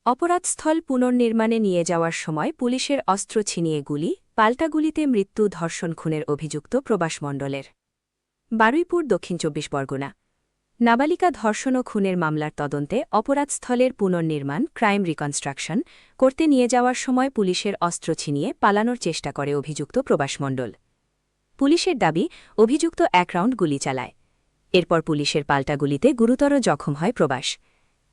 অপরাধস্থল পুনর্নির্মাণে নিয়ে যাওয়ার সময় পুলিশের অস্ত্র ছিনিয়ে গুলি, পাল্টা গুলিতে মৃত্যু ধর্ষণ খুনের অভিযুক্ত প্রবাস মণ্ডলের। বারুইপুর, দক্ষিণ ২৪ পরগনা। নাবালিকা ধর্ষণ ও খুনের মামলার তদন্তে অপরাধস্থলের পুনর্নির্মাণ ক্রাইম রিকনস্ট্রাকশন করতে নিয়ে যাওয়ার সময় পুলিশের অস্ত্র ছিনিয়ে পালানোর চেষ্টা করে অভিযুক্ত প্রবাস মণ্ডল। পুলিশের দাবি, অভিযুক্ত ১ রাউন্ড গুলি চালায়। এরপর পুলিশের পাল্টা গুলিতে গুরুতর জখম হয় প্রবাস।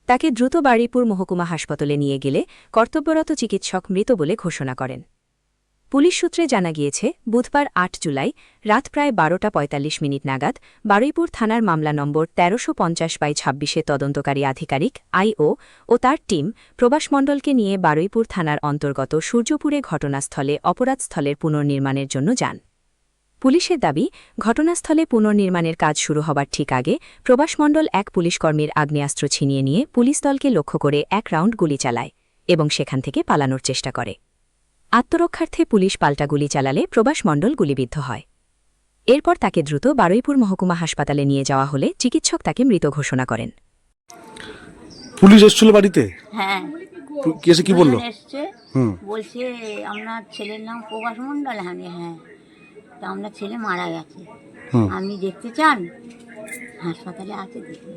তাকে দ্রুত বারুইপুর মহকুমা হাসপাতালে নিয়ে গেলে কর্তব্যরত চিকিৎসক মৃত বলে ঘোষণা করেন। পুলিশ সূত্রে জানা গিয়েছে, বুধবার ৮ জুলাই রাত প্রায় ১২:৪৫ নাগাদ বারুইপুর থানার মামলা নম্বর ১৩৫০/২৬ তদন্তকারী আধিকারিক আইও ও তার টিম প্রবাস মণ্ডলকে নিয়ে বারুইপুর থানার অন্তর্গত সূর্যপুরে ঘটনাস্থলে অপরাধস্থলের পুনর্নির্মাণের জন্য যান। পুলিশের দাবি, ঘটনাস্থলে পুনর্নির্মাণের কাজ শুরু হবার ঠিক আগে প্রবাস মণ্ডল এক পুলিশকর্মীর আগ্নেয়াস্ত্র ছিনিয়ে নিয়ে পুলিশ দলকে লক্ষ্য করে ১ রাউন্ড গুলি চালায় এবং সেখান থেকে পালানোর চেষ্টা করে। আত্মরক্ষার্থে পুলিশ পাল্টা গুলি চালালে প্রবাস মণ্ডল গুলিবিদ্ধ হয়। এরপর তাকে দ্রুত বারুইপুর মহকুমা হাসপাতালে নিয়ে যাওয়া হলে চিকিৎসক তাকে মৃত ঘোষণা করেন। পুলিশ এসেছিল বাড়িতে? হ্যাঁ, এসে কি বললো? এসছে, বলছে আপনার ছেলের নাম প্রবাস মণ্ডল। হ্যাঁ, তা আপনার ছেলে মারা গেছে, আপনি দেখতে চান? হাসপাতালে আছে, দেখুন।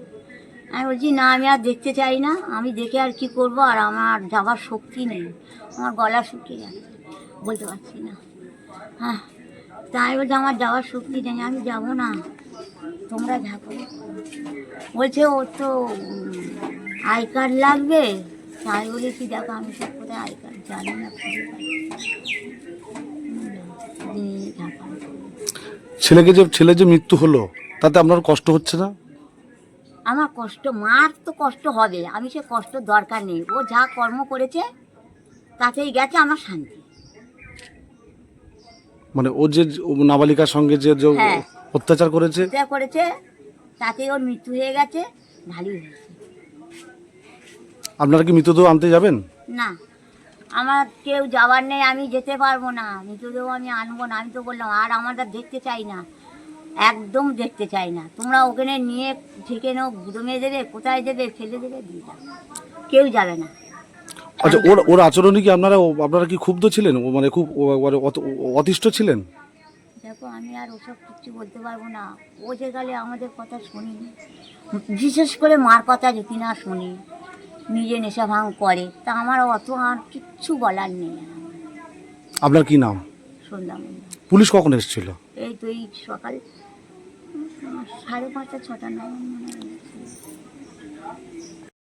আমি বলছি না, আমি আর দেখতে চাই না, আমি দেখে আর কি করব, আর আমার যাবার শক্তি নেই, আমার গলা শুকিয়ে যাচ্ছে, বলতে পারছি না। হ্যাঁ, তাই বলছে আমার যাওয়ার শক্তি নেই, আমি যাব না, তোমরা থাকো। বলছে ও তো আই কার্ড লাগবে। তাই বলেছি দেখো, আমি সব কোথায় আই কার্ড জানি না। ছেলে যে মৃত্যু হলো, তাতে আপনার কষ্ট হচ্ছে না? আমার কষ্ট, মার তো কষ্ট হবে, আমি সে কষ্ট দরকার নেই, ও যা কর্ম করেছে তাতেই গেছে, আমার শান্তি। মানে ও যে নাবালিকার সঙ্গে যে অত্যাচার করেছে তাতেই ওর মৃত্যু হয়ে গেছে, ভালোই হয়েছে। আপনারা কি মৃতদেহ আনতে যাবেন? না, আমার কেউ যাওয়ার নেই, আমি যেতে পারবো না, মৃতদেহ আমি আনবো না। আমি তো বললাম, আর আমরা দেখতে চাই না, একদম দেখতে চাই না। তোমরা ওখানে নিয়ে ঠেকে নাও, গুদমে দেবে, কোথায় দেবে, ফেলে দেবে, দিয়ে দাও, কেউ যাবে না। আচ্ছা, ওর আচরণে কি আপনারা কি ক্ষুব্ধ ছিলেন? মানে খুব অতিষ্ঠ ছিলেন? দেখো, আমি আর ওসব কিছু বলতে পারবো না। ও যে গেলে আমাদের কথা শুনি, বিশেষ করে মার কথা যদি না শুনি, নিজে নেশা ভাঙ করে, তা আমার অত আর কিচ্ছু বলার নেই। আপনার কি নাম? সন্ধ্যা মন্ডল। পুলিশ কখন এসেছিল? এই তো এই সকাল 5:30 6টা নাগাদ।